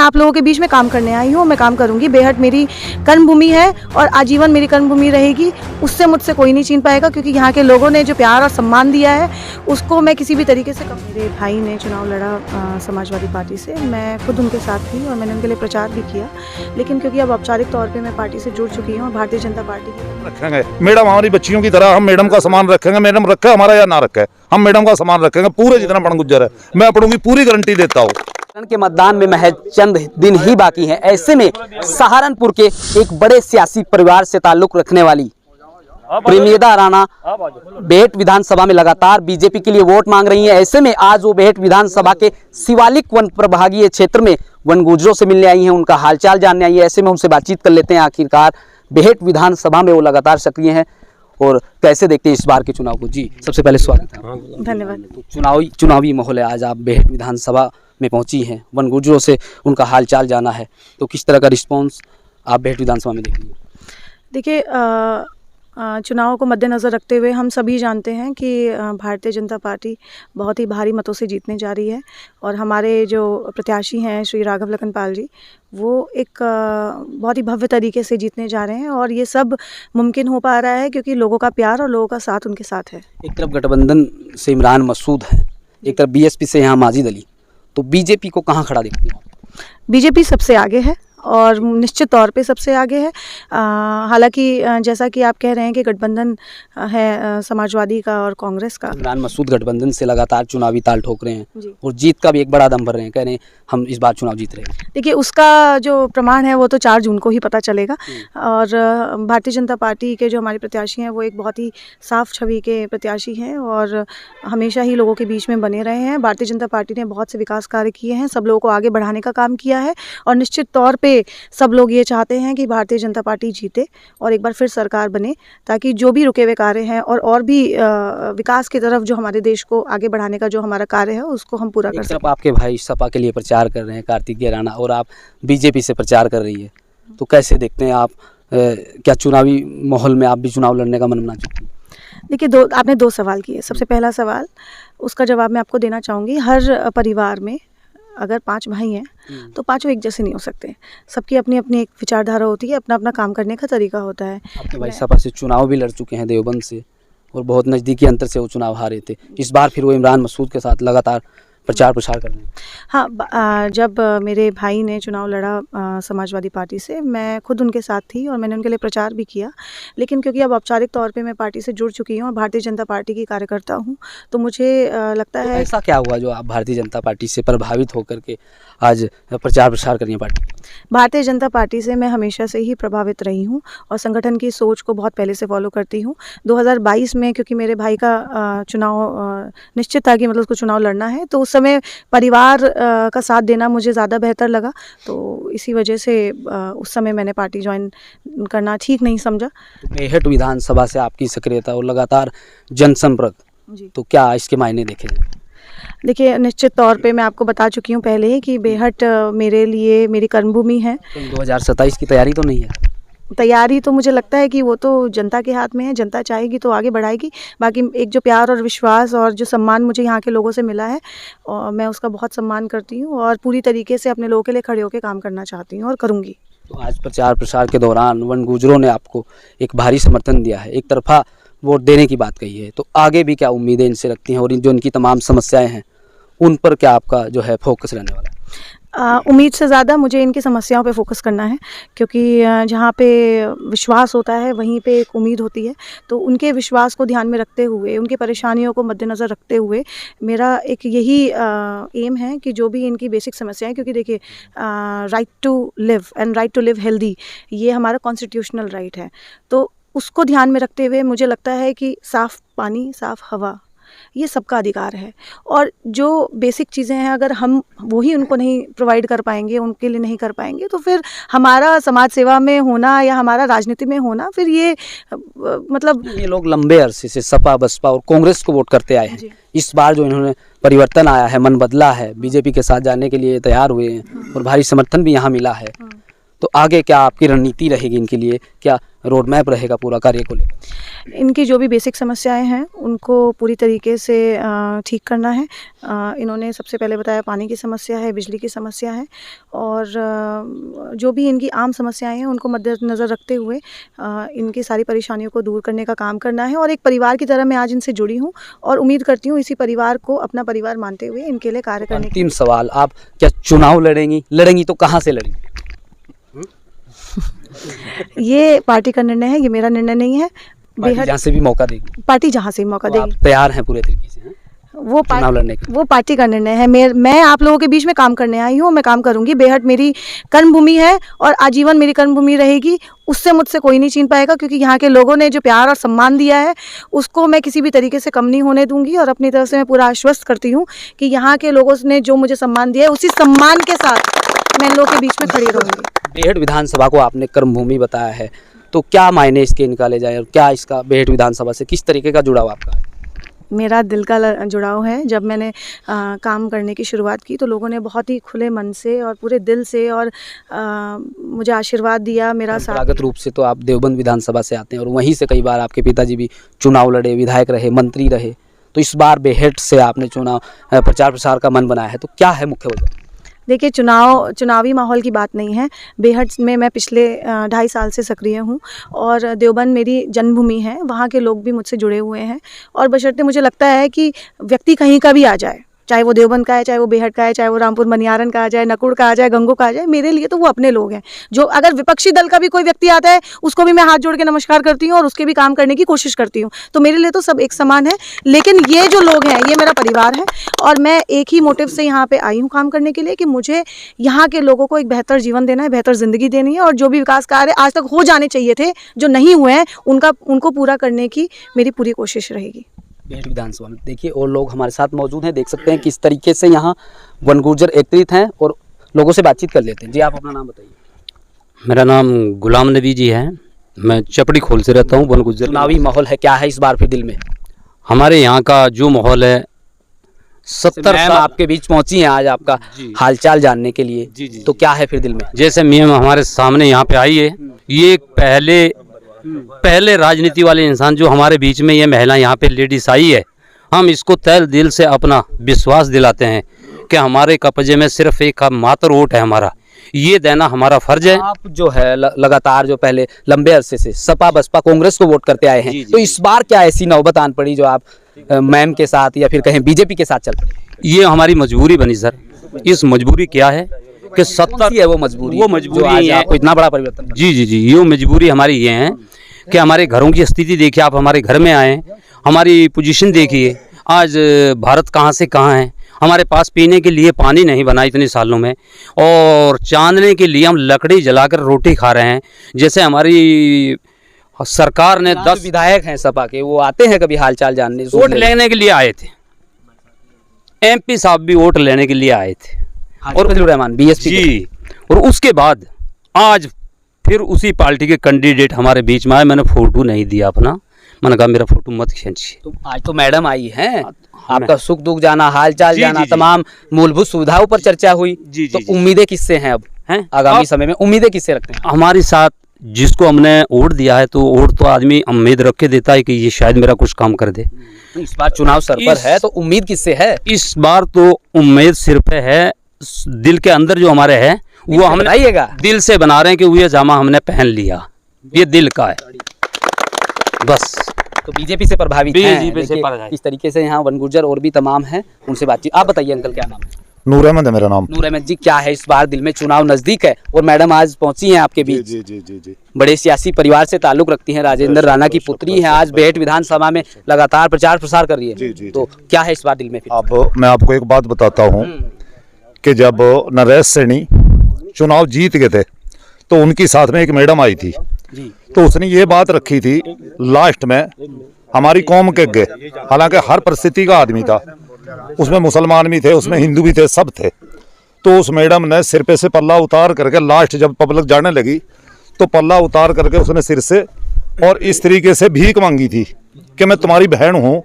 आप लोगों के बीच में काम करने आई हूँ, मैं काम करूँगी। बेहट मेरी कर्मभूमि है और आजीवन मेरी कर्मभूमि रहेगी। उससे मुझसे कोई नहीं छीन पाएगा, क्योंकि यहाँ के लोगों ने जो प्यार और सम्मान दिया है उसको मैं किसी भी तरीके से मेरे भाई ने चुनाव लड़ा समाजवादी पार्टी से, मैं खुद उनके साथ थी और मैंने उनके लिए प्रचार भी किया। लेकिन क्योंकि अब औपचारिक तौर पर मैं पार्टी से जुड़ चुकी हूँ और भारतीय जनता पार्टी की रखेंगे मैडम हमारी बच्चियों की तरह, हम मैडम का सामान रखेंगे। मैडम रखे हमारा या ना रखे, हम मैडम का सामान रखेंगे पूरे जितना पण गुज्जर है। मैं अपनों की पूरी गारंटी देता हूँ। के मतदान में महज चंद दिन ही बाकी हैं। ऐसे में सहारनपुर के एक बड़े सियासी परिवार से ताल्लुक रखने वाली प्रेमदा राणा बेहट विधानसभा में लगातार बीजेपी के लिए वोट मांग रही हैं। ऐसे में आज वो बेहट विधानसभा के शिवालिक वन प्रभागीय क्षेत्र में वन गुजरों से मिलने आई हैं, उनका हालचाल जानने आई है। ऐसे में उनसे बातचीत कर लेते हैं। आखिरकार बेहट विधानसभा में वो लगातार सक्रिय हैं और कैसे देखते हैं इस बार के चुनाव को। जी सबसे पहले स्वागत है। धन्यवाद। तो चुनावी माहौल है, आज आप बेहट विधानसभा में पहुंची हैं, वन गुजरों से उनका हालचाल जाना है, तो किस तरह का रिस्पांस आप बेहट विधानसभा में देखेंगे? देखिए, चुनाव को मद्देनज़र रखते हुए हम सभी जानते हैं कि भारतीय जनता पार्टी बहुत ही भारी मतों से जीतने जा रही है और हमारे जो प्रत्याशी हैं श्री राघव लखनपाल जी, वो एक बहुत ही भव्य तरीके से जीतने जा रहे हैं और ये सब मुमकिन हो पा रहा है क्योंकि लोगों का प्यार और लोगों का साथ उनके साथ है। एक तरफ गठबंधन से इमरान मसूद है, एक तरफ बीएसपी से यहाँ माजिद अली, तो बीजेपी को कहाँ खड़ा देखती हैं? बीजेपी सबसे आगे है और निश्चित तौर पे सबसे आगे है। हालांकि जैसा कि आप कह रहे हैं कि गठबंधन है समाजवादी का और कांग्रेस का। इमरान मसूद गठबंधन से लगातार चुनावी ताल ठोक रहे हैं जी। और जीत का भी एक बड़ा दम भर रहे हैं, कह रहे हैं हम इस बार चुनाव जीत रहे हैं। देखिए, उसका जो प्रमाण है वो तो 4 जून को ही पता चलेगा। और भारतीय जनता पार्टी के जो हमारे प्रत्याशी हैं वो एक बहुत ही साफ छवि के प्रत्याशी हैं और हमेशा ही लोगों के बीच में बने रहे हैं। भारतीय जनता पार्टी ने बहुत से विकास कार्य किए हैं, सब लोगों को आगे बढ़ाने का काम किया है और निश्चित तौर पे सब लोग ये चाहते हैं कि भारतीय जनता पार्टी जीते और एक बार फिर सरकार बने, ताकि जो भी रुके हुए कार्य हैं और भी विकास की तरफ जो हमारे देश को आगे बढ़ाने का जो हमारा कार्य है उसको हम पूरा कर सकें। आपके भाई सपा के लिए प्रचार कर रहे हैं कार्तिकेय राणा और आप बीजेपी से प्रचार कर रही है, तो कैसे देखते हैं आप? क्या चुनावी माहौल में आप भी चुनाव लड़ने का मन बना चुके हैं? देखिए, आपने 2 सवाल किए। सबसे पहला सवाल, उसका जवाब मैं आपको देना चाहूँगी। हर परिवार में अगर 5 भाई हैं तो 5 एक जैसे नहीं हो सकते। सबकी अपनी अपनी एक विचारधारा होती है, अपना अपना काम करने का तरीका होता है। आपके भाई सपा से चुनाव भी लड़ चुके हैं देवबंद से और बहुत नज़दीकी अंतर से वो चुनाव हारे थे। इस बार फिर वो इमरान मसूद के साथ लगातार प्रचार प्रसार कर रहे हैं। हाँ, जब मेरे भाई ने चुनाव लड़ा समाजवादी पार्टी से, मैं खुद उनके साथ थी और मैंने उनके लिए प्रचार भी किया। लेकिन क्योंकि अब औपचारिक तौर पे मैं पार्टी से जुड़ चुकी हूँ और भारतीय जनता पार्टी की कार्यकर्ता हूँ, तो मुझे लगता है। ऐसा क्या हुआ जो आप भारतीय जनता पार्टी से प्रभावित होकर के आज प्रचार प्रसार कर रही हैं पार्टी? भारतीय जनता पार्टी से मैं हमेशा से ही प्रभावित रही हूँ और संगठन की सोच को बहुत पहले से फॉलो करती हूँ। 2022 में क्योंकि मेरे भाई का चुनाव निश्चित था कि मतलब उसको चुनाव लड़ना है, तो उस समय परिवार का साथ देना मुझे ज़्यादा बेहतर लगा, तो इसी वजह से उस समय मैंने पार्टी ज्वाइन करना ठीक नहीं समझा। बेहट विधानसभा से आपकी सक्रियता और लगातार जनसंपर्क, तो क्या इसके मायने देखे जाए? देखिए, निश्चित तौर पे मैं आपको बता चुकी हूँ पहले ही कि बेहट मेरे लिए मेरी कर्मभूमि है। तो 2027 की तैयारी तो नहीं है? तैयारी तो मुझे लगता है कि वो तो जनता के हाथ में है, जनता चाहेगी तो आगे बढ़ाएगी। बाकी एक जो प्यार और विश्वास और जो सम्मान मुझे यहाँ के लोगों से मिला है, और मैं उसका बहुत सम्मान करती हूँ और पूरी तरीके से अपने लोगों के लिए खड़े होकर काम करना चाहती हूँ और करूँगी। तो आज प्रचार प्रसार के दौरान वन गुजरों ने आपको एक भारी समर्थन दिया है, एक तरफा वोट देने की बात कही है, तो आगे भी क्या उम्मीदें इनसे रखती हैं और जो इनकी तमाम समस्याएं हैं उन पर क्या आपका जो है फोकस रहने वाला है? उम्मीद से ज़्यादा मुझे इनकी समस्याओं पे फोकस करना है, क्योंकि जहाँ पे विश्वास होता है वहीं पे एक उम्मीद होती है। तो उनके विश्वास को ध्यान में रखते हुए, उनकी परेशानियों को मद्देनज़र रखते हुए मेरा एक यही एम है कि जो भी इनकी बेसिक समस्याएं, क्योंकि देखिए right to live and right to live healthy, ये हमारा कॉन्स्टिट्यूशनल राइट है, तो उसको ध्यान में रखते हुए मुझे लगता है कि साफ़ पानी, साफ़ हवा, ये सबका अधिकार है। और जो बेसिक चीज़ें हैं अगर हम वही उनको नहीं प्रोवाइड कर पाएंगे, उनके लिए नहीं कर पाएंगे, तो फिर हमारा समाज सेवा में होना या हमारा राजनीति में होना, फिर ये मतलब ये लोग लंबे अरसे से सपा, बसपा और कांग्रेस को वोट करते आए हैं। इस बार जो इन्होंने परिवर्तन आया है, मन बदला है, बीजेपी के साथ जाने के लिए तैयार हुए हैं और भारी समर्थन भी यहाँ मिला है, तो आगे क्या आपकी रणनीति रहेगी इनके लिए? क्या रोड मैप रहेगा पूरा कार्य को लेकर? इनकी जो भी बेसिक समस्याएं हैं उनको पूरी तरीके से ठीक करना है। इन्होंने सबसे पहले बताया पानी की समस्या है, बिजली की समस्या है, और जो भी इनकी आम समस्याएं हैं उनको मद्देनज़र रखते हुए इनकी सारी परेशानियों को दूर करने का काम करना है। और एक परिवार की तरह मैं आज इनसे जुड़ी हूँ और उम्मीद करती हूँ इसी परिवार को अपना परिवार मानते हुए इनके लिए कार्य करने की। अंतिम सवाल, आप क्या चुनाव लड़ेंगी तो कहाँ से लड़ेंगी? ये पार्टी का निर्णय है, ये मेरा निर्णय नहीं है। पार्टी जहाँ से भी मौका देगी, पार्टी जहाँ से भी मौका तो आप देगी, तैयार हैं पूरे तरीके से? वो चुनाव लड़ने के लिए? वो पार्टी का निर्णय है। मैं आप लोगों के बीच में काम करने आई हूँ, मैं काम करूंगी। बेहट मेरी कर्मभूमि है और आजीवन मेरी कर्मभूमि रहेगी। उससे मुझसे कोई नहीं छीन पाएगा, क्योंकि यहाँ के लोगों ने जो प्यार और सम्मान दिया है उसको मैं किसी भी तरीके से कम नहीं होने दूंगी। और अपनी तरफ से मैं पूरा आश्वस्त करती हूँ कि यहाँ के लोगों ने जो मुझे सम्मान दिया है उसी सम्मान के साथ मैं इन लोगों के बीच में खड़ी रहूँगी। बेहट विधानसभा को आपने कर्मभूमि बताया है, तो क्या मायने इसके निकाले जाए और क्या इसका बेहट विधानसभा से किस तरीके का जुड़ाव आपका है? मेरा दिल का जुड़ाव है। जब मैंने काम करने की शुरुआत की तो लोगों ने बहुत ही खुले मन से और पूरे दिल से और मुझे आशीर्वाद दिया, मेरा साथ। परंपरागत रूप से तो आप देवबंद विधानसभा से आते हैं और वहीं से कई बार आपके पिताजी भी चुनाव लड़े, विधायक रहे, मंत्री रहे, तो इस बार बेहट से आपने चुनाव प्रचार प्रसार का मन बनाया है, तो क्या है मुख्य वजह? देखिए, चुनावी माहौल की बात नहीं है। बेहट में मैं पिछले 2.5 साल से सक्रिय हूँ और देवबंद मेरी जन्मभूमि है। वहाँ के लोग भी मुझसे जुड़े हुए हैं और बशर्ते मुझे लगता है कि व्यक्ति कहीं का भी आ जाए, चाहे वो देवबंद का है, चाहे वो बेहट का है, चाहे वो रामपुर मनियारन का आ जाए, नकुड़ का आ जाए, गंगो का आ जाए, मेरे लिए तो वो अपने लोग हैं। जो अगर विपक्षी दल का भी कोई व्यक्ति आता है उसको भी मैं हाथ जोड़ के नमस्कार करती हूँ और उसके भी काम करने की कोशिश करती हूँ। तो मेरे लिए तो सब एक समान है। लेकिन ये जो लोग हैं ये मेरा परिवार है और मैं एक ही मोटिव से यहाँ पे आई हूँ काम करने के लिए कि मुझे यहाँ के लोगों को एक बेहतर जीवन देना है, बेहतर ज़िंदगी देनी है। और जो भी विकास कार्य आज तक हो जाने चाहिए थे, जो नहीं हुए हैं, उनको पूरा करने की मेरी पूरी कोशिश रहेगी। बेहट विधानसभा में देखिए और लोग हमारे साथ मौजूद हैं, देख सकते हैं किस तरीके से यहाँ वन गुर्जर एकत्रित हैं और लोगों से बातचीत कर लेते हैं। जी, आप अपना नाम बताइए। मेरा नाम गुलाम नबी जी है, मैं चपड़ी खोल से रहता हूँ, वन गुर्जर। चुनावी माहौल है, क्या है इस बार फिर दिल में? हमारे यहाँ का जो माहौल है, 70 मैम साल आपके बीच पहुंची हैं आज आपका हालचाल जानने के लिए, जी, जी, तो क्या है फिर दिल में? जैसे मैम हमारे सामने यहाँ पे आई है, ये पहले राजनीति वाले इंसान जो हमारे बीच में ये महिला यहाँ पे लेडीज आई है, हम इसको तहे दिल से अपना विश्वास दिलाते हैं कि हमारे कब्जे में सिर्फ एक मात्र वोट है हमारा, ये देना हमारा फर्ज है। आप जो है लगातार जो पहले लंबे अरसे से सपा बसपा कांग्रेस को वोट करते आए हैं, जी, जी, तो इस बार क्या ऐसी नौबत आन पड़ी जो आप मैम के साथ या फिर कहें बीजेपी के साथ चल पड़े? ये हमारी मजबूरी बनी सर। इस मजबूरी क्या है कि 70 है वो मजबूरी जो आज है आपको इतना बड़ा परिवर्तन? जी जी जी, ये मजबूरी हमारी ये है कि हमारे घरों की स्थिति देखिए, आप हमारे घर में आए, हमारी पोजीशन देखिए, आज भारत कहाँ से कहाँ है। हमारे पास पीने के लिए पानी नहीं बना इतने सालों में, और चांदने के लिए हम लकड़ी जलाकर रोटी खा रहे हैं। जैसे हमारी सरकार ने 10 विधायक हैं सपा के, वो आते हैं कभी हालचाल जानने? वोट लेने के लिए आए थे, MP साहब भी वोट लेने के लिए आए थे, और फजलुर रहमान BSP जी। और उसके बाद आज फिर उसी पार्टी के कैंडिडेट हमारे बीच में आए। मैंने फोटो नहीं दिया अपना, मैंने कहा मेरा फोटो मत खींचिए। तो आज तो मैडम आई हैं, आपका सुख दुख जाना, हालचाल जाना, जी। तमाम मूलभूत सुविधाओं पर चर्चा हुई, जी, तो जी। उम्मीदें किससे हैं अब हैं आगामी समय में? उम्मीदें किससे रखते हैं? हमारे साथ जिसको हमने वोट दिया है, तो वोट तो आदमी उम्मीद रख के देता है कि ये शायद मेरा कुछ काम कर दे। इस बार चुनाव सर पर है, तो उम्मीद किससे है? इस बार तो उम्मीद सिर पे है, दिल के अंदर जो हमारे है वो हमने बताइएगा। दिल से बना रहे हैं कि ये जामा हमने पहन लिया, ये दिल का है बस। तो बीजेपी से प्रभावित हैं। बीजेपी से देखिए, प्रभावित। इस तरीके से यहाँ वन गुर्जर और भी तमाम हैं, उनसे बातचीत। आप बताइए अंकल, क्या नाम है? नूर अहमद है मेरा नाम। नूर अहमद जी, क्या है इस बार दिल में? चुनाव नजदीक है और मैडम आज पहुंची हैं आपके बीच। जी जी जी जी। बड़े सियासी परिवार से ताल्लुक रखती हैं, राजेंद्र राणा की पुत्री हैं, आज बेहट विधानसभा में लगातार प्रचार प्रसार कर रही है। जी, जी, तो क्या है इस बार दिल में फिर? अब मैं आपको एक बात बताता हूँ कि जब नरेश सैनी चुनाव जीत गए थे तो उनकी साथ में एक मैडम आई थी, तो उसने ये बात रखी थी लास्ट में, हमारी कौम के गए, हालांकि हर परिस्थिति का आदमी था, उसमें मुसलमान भी थे, उसमें हिंदू भी थे, सब थे। तो उस मैडम ने सिर पे से पल्ला उतार करके लास्ट जब पब्लिक जाने लगी तो पल्ला उतार करके उसने सिर से और इस तरीके से भीख मांगी थी कि मैं तुम्हारी बहन हूँ,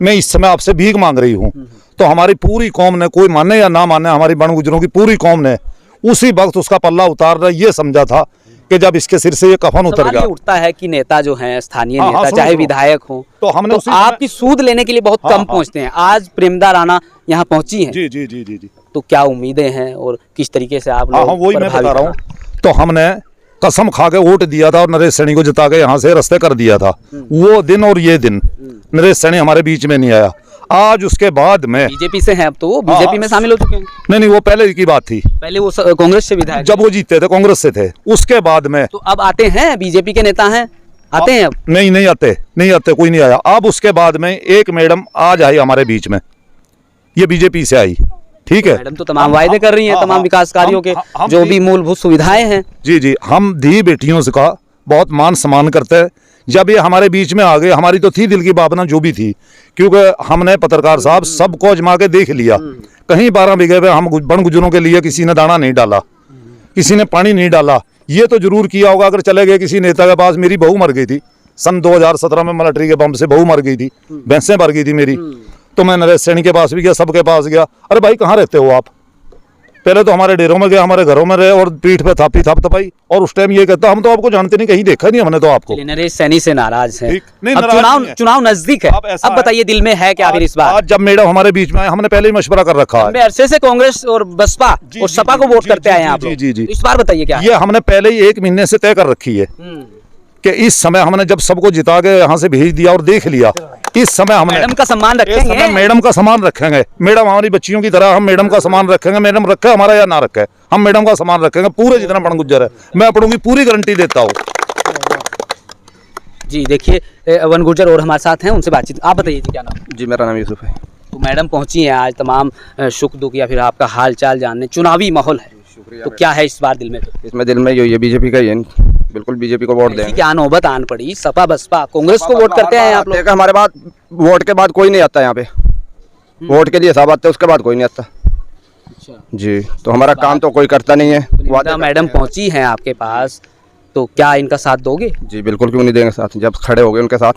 मैं इस समय आपसे भीख मांग रही हूँ। तो हमारी पूरी कौम ने, कोई माने या ना माने, हमारी बन गुजरों की पूरी कौम ने उसी वक्त उसका पल्ला उतार रहा ये समझा था कि जब इसके सिर से ये कफन उतर सवाल गया। ये उठता है कि नेता जो हैं, स्थानीय हाँ, नेता, सुनो, चाहे सुनो। विधायक हो, तो हमने उसी आपकी सूद लेने के लिए बहुत हाँ, कम हाँ। पहुंचते हैं। आज प्रेमदा राणा यहाँ पहुंची हैं, जी जी जी जी जी। तो क्या उम्मीदें हैं और किस तरीके से आप हाँ लोग हाँ, वही मैं प्रभावित बता रहा हैं? हूँ। तो हमने कसम खा के वोट दिया था और नरेश सैनी को जिता के यहाँ से रास्ते कर दिया था। वो दिन और ये दिन नरेश सैनी हमारे बीच में नहीं आया। आज उसके बाद में बीजेपी से हैं अब, तो वो बीजेपी में शामिल हो चुके हैं। नहीं, वो पहले की बात थी, पहले वो कांग्रेस से विधायक, जब वो जीते थे कांग्रेस से थे। उसके बाद में तो अब आते हैं, बीजेपी के नेता हैं, आते हैं अब। नहीं आते, कोई नहीं आया। अब उसके बाद में एक मैडम आज आई हमारे बीच में, ये बीजेपी से आई, ठीक है। मैडम तो तमाम वायदे कर रही हैं, हाँ, तमाम हाँ, विकास कार्यों के हम जो भी- भी मूलभूत सुविधाएं हैं। जी जी, हम धी बेटियों से का बहुत मान सम्मान करते हैं। जब ये हमारे बीच में आ गए, हमारी तो थी दिल की भावना जो भी थी, क्योंकि हमने पत्रकार साहब सबको आजमा के देख लिया। कहीं 12 बीघे पे हम बन गुजरों के लिए किसी ने दाना नहीं डाला, किसी ने पानी नहीं डाला। ये तो जरूर किया होगा अगर चले गए किसी नेता के पास। मेरी बहू मर गई थी सन 2017 में, मिलिट्री के बम से बहू मर गई थी, भैंसें मर गई थी मेरी। तो मैं नरेश सैनी के पास भी गया, सबके पास गया। अरे भाई कहाँ रहते हो आप? पहले तो हमारे डेरों में गया, हमारे घरों में रहे और पीठ पे थापी थप तपाई। और उस टाइम ये कहता हम तो आपको जानते नहीं, कहीं देखा नहीं हमने तो आपको। इसलिए नरेश सैनी से नाराज हैं। ठीक, नहीं, अब नाराज नहीं है। चुनाव नजदीक है, अब ऐसा अब बताइए दिल में है क्या फिर इस बार? आज जब मैडम हमारे बीच में आए, हमने पहले ही मशवरा कर रखा है। लंबे अरसे से कांग्रेस और बसपा और जी, सपा जी, को वोट जी, करते जी, आए हैं जी, आप लोग। जी, जी। तो इस बार बताइए क्या है? ये हमने पहले ही 1 महीने से तय कर रखी है कि इस समय हमने जब सबको जिता के यहाँ से भेज दिया और देख लिया, इस समय हमने मैडम का सम्मान इस समय रखेंगे। मैडम का सामान रखेंगे। मैडम हमारी बच्चियों की तरह हम मैडम का सामान रखेंगे। मैडम रखे हमारा या ना रखे, हम मैडम का सामान रखेंगे पूरे जितना बन गुजर है। मैं अपनों की पूरी गारंटी देता हूँ। जी देखिए, वन गुर्जर और हमारे साथ हैं, उनसे बातचीत। आप बताइए जी क्या नाम? जी, मेरा नाम यूसुफ है। तो मैडम पहुंची हैं आज, तमाम सुख दुख या फिर आपका हाल चाल जानने। चुनावी माहौल है, तो क्या है इस बार दिल में? तो इसमें दिल में ये बीजेपी का ही है, बिल्कुल बीजेपी को वोट ऐसी देंगे। क्या नौबत आन पड़ी? सपा बसपा कांग्रेस को वोट करते हैं आप लोग? देखा, हमारे बाद वोट के बाद कोई नहीं आता यहाँ पे। वोट के लिए सब आते हैं, उसके बाद कोई नहीं आता। अच्छा, जी, तो हमारा काम तो कोई करता नहीं है। प्रेमदा मैडम पहुंची हैं आपके पास, तो क्या इनका साथ दोगे? जी बिल्कुल, क्यों नहीं देंगे साथ, जब खड़े हो गए उनके साथ।